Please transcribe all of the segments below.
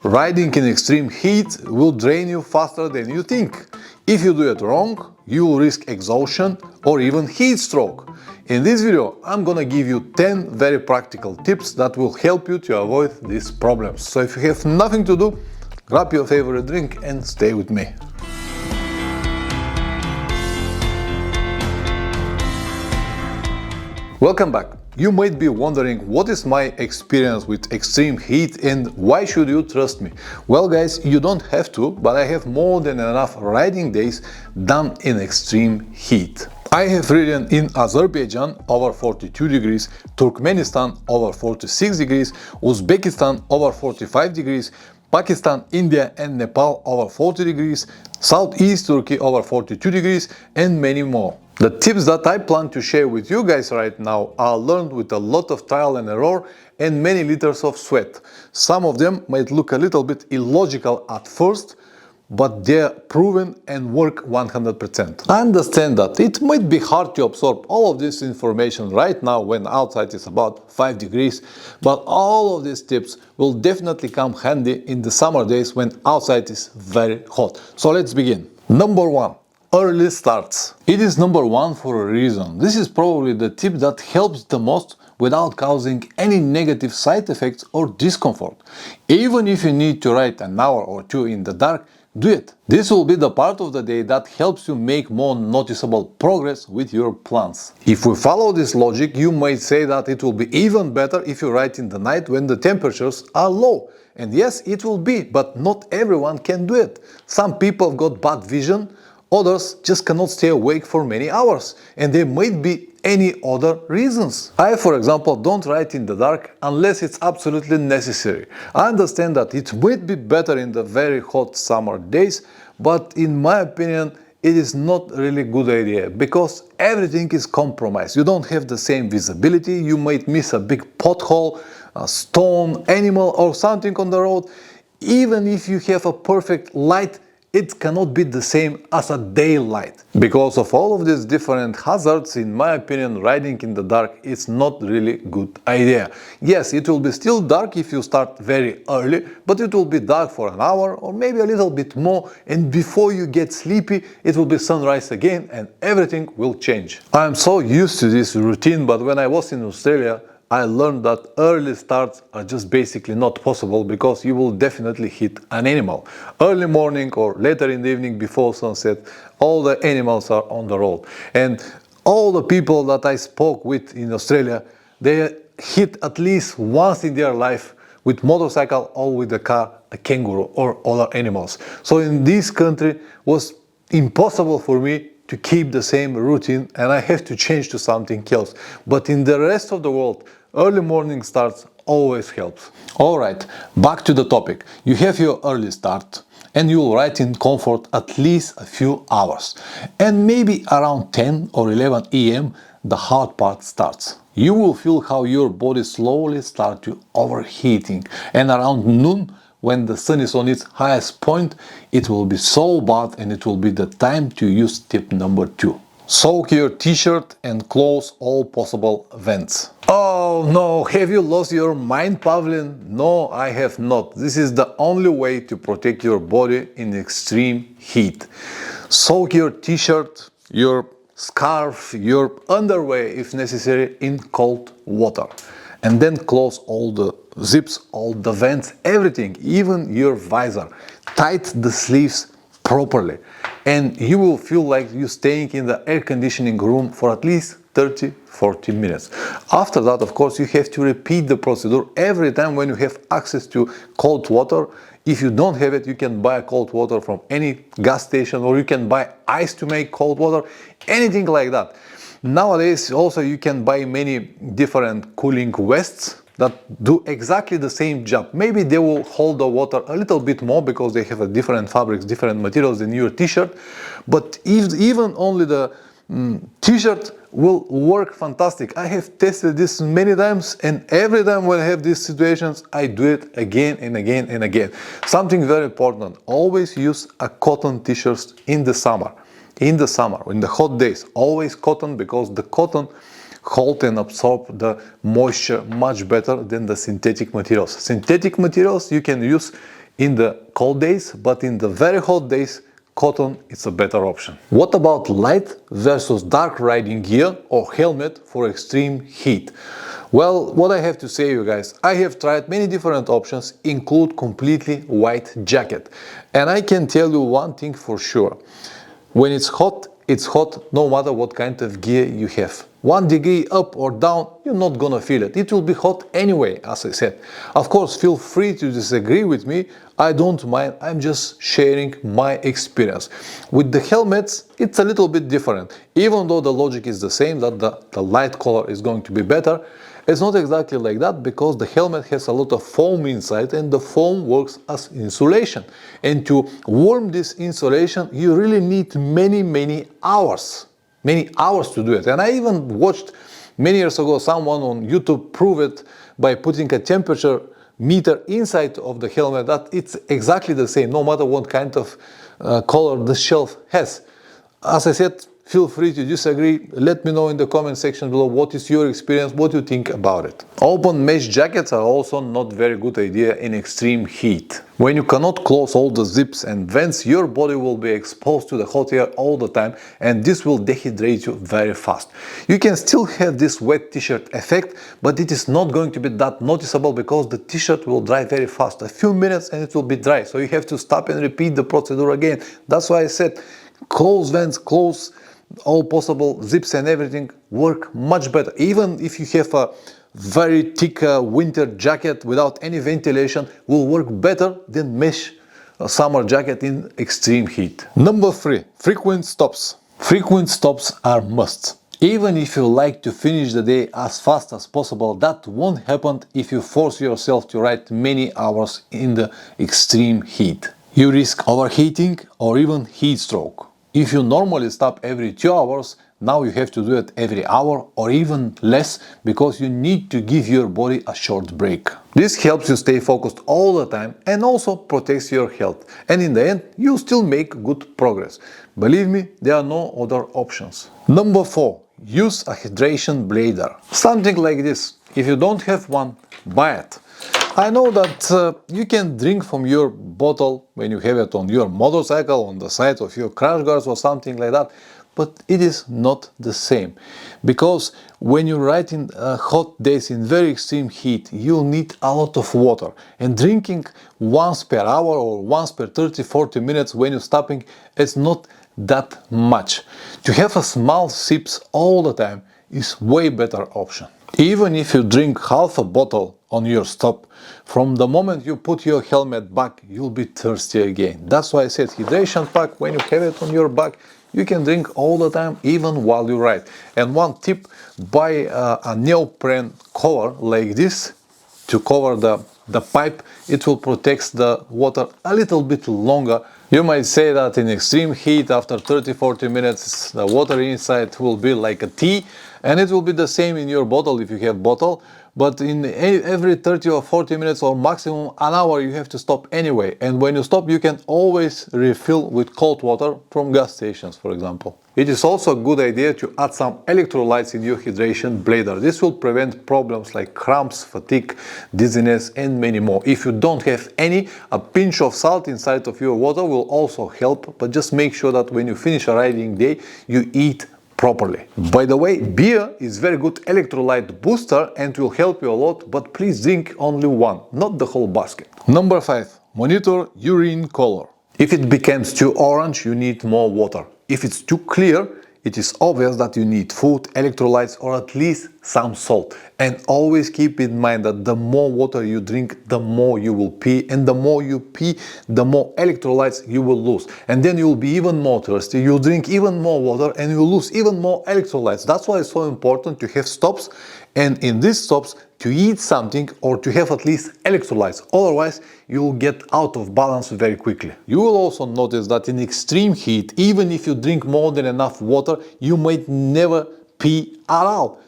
Riding in extreme heat will drain you faster than you think. If you do it wrong, you will risk exhaustion or even heat stroke. In this video, I'm gonna give you 10 very practical tips that will help you to avoid these problems. So if you have nothing to do, grab your favorite drink and stay with me. Welcome back. You might be wondering what is my experience with extreme heat and why should you trust me? Well guys, you don't have to, but I have more than enough riding days done in extreme heat. I have ridden in Azerbaijan over 42 degrees, Turkmenistan over 46 degrees, Uzbekistan over 45 degrees, Pakistan, India and Nepal over 40 degrees, Southeast Turkey over 42 degrees and many more. The tips that I plan to share with you guys right now are learned with a lot of trial and error and many liters of sweat. Some of them might look a little bit illogical at first, but they're proven and work 100%. I understand that it might be hard to absorb all of this information right now when outside is about 5 degrees, but all of these tips will definitely come handy in the summer days when outside is very hot. So let's begin. Number 1. Early starts. It is number 1 for a reason. This is probably the tip that helps the most without causing any negative side effects or discomfort. Even if you need to ride an hour or two in the dark, do it. This will be the part of the day that helps you make more noticeable progress with your plans. If we follow this logic, you might say that it will be even better if you ride in the night when the temperatures are low. And yes, it will be, but not everyone can do it. Some people have got bad vision, others just cannot stay awake for many hours, and there might be any other reasons. I, for example, don't ride in the dark unless it's absolutely necessary. I understand that it might be better in the very hot summer days, but in my opinion, it is not really good idea because everything is compromised. You don't have the same visibility, you might miss a big pothole, a stone, animal or something on the road. Even if you have a perfect light, it cannot be the same as a daylight. Because of all of these different hazards, in my opinion, riding in the dark is not really good idea. Yes, it will be still dark if you start very early, but it will be dark for an hour or maybe a little bit more, and before you get sleepy, it will be sunrise again and everything will change. I am so used to this routine, but when I was in Australia, I learned that early starts are just basically not possible because you will definitely hit an animal. Early morning or later in the evening before sunset, all the animals are on the road. And all the people that I spoke with in Australia, they hit at least once in their life with motorcycle or with a car, a kangaroo or other animals. So in this country it was impossible for me to keep the same routine and I have to change to something else. But in the rest of the world, early morning starts always helps. Alright, back to the topic. You have your early start and you will ride in comfort at least a few hours. And maybe around 10 or 11 AM, the hard part starts. You will feel how your body slowly starts to overheating, and around noon, when the sun is on its highest point, it will be so bad and it will be the time to use tip number 2. Soak your t-shirt and close all possible vents. Oh no, have you lost your mind, Pavlin? No, I have not. This is the only way to protect your body in extreme heat. Soak your t-shirt, your scarf, your underwear if necessary in cold water. And then close all the zips, all the vents, everything, even your visor. Tighten the sleeves properly and you will feel like you're staying in the air conditioning room for at least 30-40 minutes. After that, of course, you have to repeat the procedure every time when you have access to cold water. If you don't have it, you can buy cold water from any gas station or you can buy ice to make cold water, anything like that. Nowadays also you can buy many different cooling vests that do exactly the same job. Maybe they will hold the water a little bit more because they have a different fabrics, different materials than your t-shirt, but even only the t-shirt will work fantastic. I have tested this many times and every time when I have these situations I do it again and again and again. Something very important, always use a cotton t-shirt in the summer. In the hot days, always cotton, because the cotton hold and absorb the moisture much better than the synthetic materials. Synthetic materials you can use in the cold days, but in the very hot days, cotton is a better option. What about light versus dark riding gear or helmet for extreme heat? Well, what I have to say, you guys, I have tried many different options, include completely white jacket. And I can tell you one thing for sure. When it's hot no matter what kind of gear you have. 1 degree up or down, you're not gonna feel it. It will be hot anyway, as I said. Of course, feel free to disagree with me. I don't mind, I'm just sharing my experience. With the helmets, it's a little bit different. Even though the logic is the same, that the light color is going to be better, it's not exactly like that, because the helmet has a lot of foam inside and the foam works as insulation. And to warm this insulation, you really need many hours to do it. And I even watched many years ago someone on YouTube prove it by putting a temperature meter inside of the helmet, that it's exactly the same, no matter what kind of color the shelf has. As I said, feel free to disagree. Let me know in the comment section below what is your experience, what you think about it. Open mesh jackets are also not very good idea in extreme heat. When you cannot close all the zips and vents, your body will be exposed to the hot air all the time, and this will dehydrate you very fast. You can still have this wet t-shirt effect, but it is not going to be that noticeable because the t-shirt will dry very fast. A few minutes and it will be dry, so you have to stop and repeat the procedure again. That's why I said close vents, close all possible zips and everything work much better. Even if you have a very thick winter jacket without any ventilation, will work better than mesh summer jacket in extreme heat. Number 3, frequent stops. Frequent stops are must. Even if you like to finish the day as fast as possible, that won't happen if you force yourself to ride many hours in the extreme heat. You risk overheating or even heat stroke. If you normally stop every 2 hours, now you have to do it every hour or even less, because you need to give your body a short break. This helps you stay focused all the time and also protects your health. And in the end, you still make good progress. Believe me, there are no other options. Number 4, use a hydration bladder. Something like this. If you don't have one, buy it. I know that you can drink from your bottle when you have it on your motorcycle, on the side of your crash guards or something like that, but it is not the same. Because when you ride in hot days in very extreme heat, you'll need a lot of water. And drinking once per hour or once per 30-40 minutes when you're stopping, it's not that much. To have a small sips all the time is way better option. Even if you drink half a bottle on your stop, from the moment you put your helmet back, you'll be thirsty again. That's why I said hydration pack, when you have it on your back, you can drink all the time, even while you ride. And one tip, buy a neoprene cover like this to cover the pipe. It will protect the water a little bit longer. You might say that in extreme heat, after 30-40 minutes, the water inside will be like a tea, and it will be the same in your bottle if you have bottle. But in every 30 or 40 minutes or maximum an hour, you have to stop anyway. And when you stop, you can always refill with cold water from gas stations, for example. It is also a good idea to add some electrolytes in your hydration bladder. This will prevent problems like cramps, fatigue, dizziness, and many more. If you don't have any, a pinch of salt inside of your water will also help, but just make sure that when you finish a riding day, you eat properly. By the way, beer is very good electrolyte booster and will help you a lot, but please drink only one, not the whole basket. Number 5, monitor urine color. If it becomes too orange, you need more water. If it's too clear, it is obvious that you need food, electrolytes, or at least some salt. And always keep in mind that the more water you drink, the more you will pee, and the more you pee, the more electrolytes you will lose. And then you will be even more thirsty, you'll drink even more water, and you'll lose even more electrolytes. That's why it's so important to have stops, and in these stops, to eat something or to have at least electrolytes. Otherwise, you will get out of balance very quickly. You will also notice that in extreme heat, even if you drink more than enough water, you might never pee at all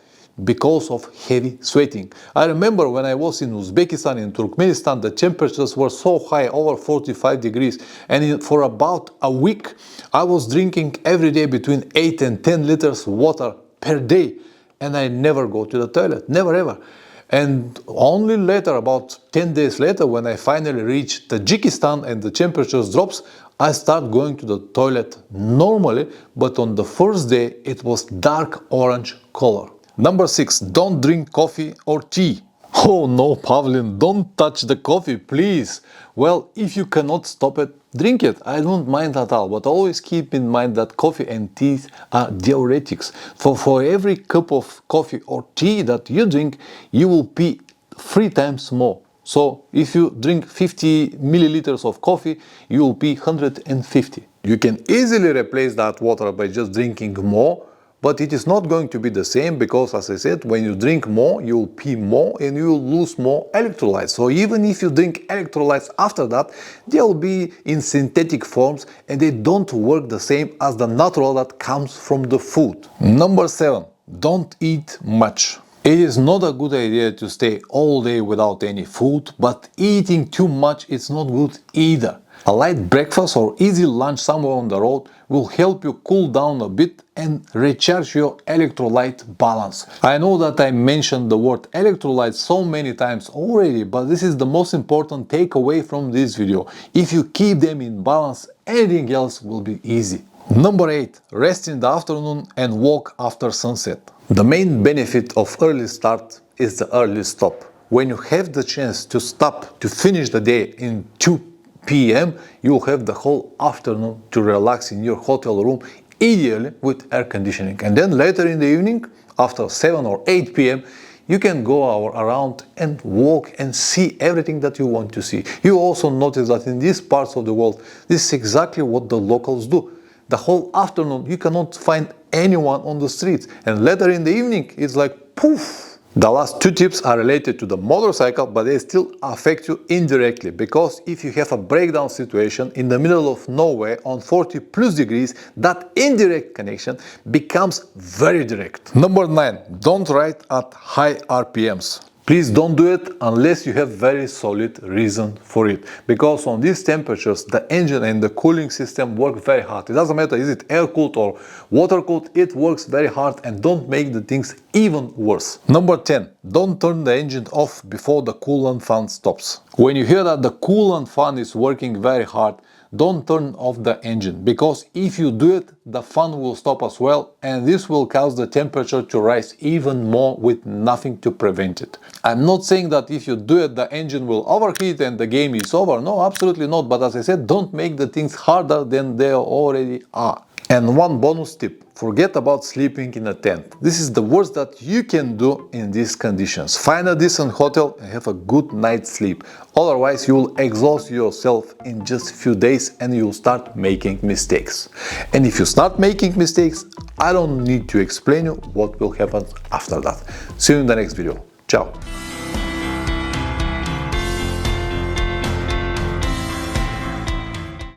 because of heavy sweating. I remember when I was in Uzbekistan and Turkmenistan, the temperatures were so high, over 45 degrees, and for about a week, I was drinking every day between 8 and 10 liters water per day, and I never go to the toilet, never ever. And only later, about 10 days later, when I finally reach Tajikistan and the temperatures drops, I start going to the toilet normally, but on the first day it was dark orange color. Number 6, don't drink coffee or tea. Oh no, Pavlin, don't touch the coffee, please. Well, if you cannot stop it, drink it. I don't mind at all, but always keep in mind that coffee and tea are diuretics. For every cup of coffee or tea that you drink, you will pee 3 times more. So if you drink 50 milliliters of coffee, you will pee 150. You can easily replace that water by just drinking more, but it is not going to be the same because, as I said, when you drink more, you will pee more and you will lose more electrolytes. So even if you drink electrolytes after that, they'll be in synthetic forms and they don't work the same as the natural that comes from the food. Number 7, don't eat much. It is not a good idea to stay all day without any food, but eating too much is not good either. A light breakfast or easy lunch somewhere on the road will help you cool down a bit and recharge your electrolyte balance. I know that I mentioned the word electrolyte so many times already, but this is the most important takeaway from this video. If you keep them in balance, anything else will be easy. Number 8, rest in the afternoon and walk after sunset. The main benefit of early start is the early stop. When you have the chance to stop, to finish the day in 2 p.m., you will have the whole afternoon to relax in your hotel room, ideally with air conditioning. And then later in the evening, after 7 or 8 p.m., you can go around and walk and see everything that you want to see. You also notice that in these parts of the world, this is exactly what the locals do. The whole afternoon, you cannot find anyone on the streets. And later in the evening, it's like poof. The last 2 tips are related to the motorcycle, but they still affect you indirectly, because if you have a breakdown situation in the middle of nowhere on 40 plus degrees, that indirect connection becomes very direct. Number 9, don't ride at high RPMs. Please don't do it unless you have very solid reason for it, because on these temperatures the engine and the cooling system work very hard. It doesn't matter is it air cooled or water cooled, it works very hard, and don't make the things even worse. Number 10, don't turn the engine off before the coolant fan stops. When you hear that the coolant fan is working very hard, don't turn off the engine, because if you do it, the fan will stop as well, and this will cause the temperature to rise even more with nothing to prevent it. I'm not saying that if you do it, the engine will overheat and the game is over. No, absolutely not. But as I said, don't make the things harder than they already are. And one bonus tip, forget about sleeping in a tent. This is the worst that you can do in these conditions. Find a decent hotel and have a good night's sleep. Otherwise, you will exhaust yourself in just a few days and you'll start making mistakes. And if you start making mistakes, I don't need to explain you what will happen after that. See you in the next video. Ciao.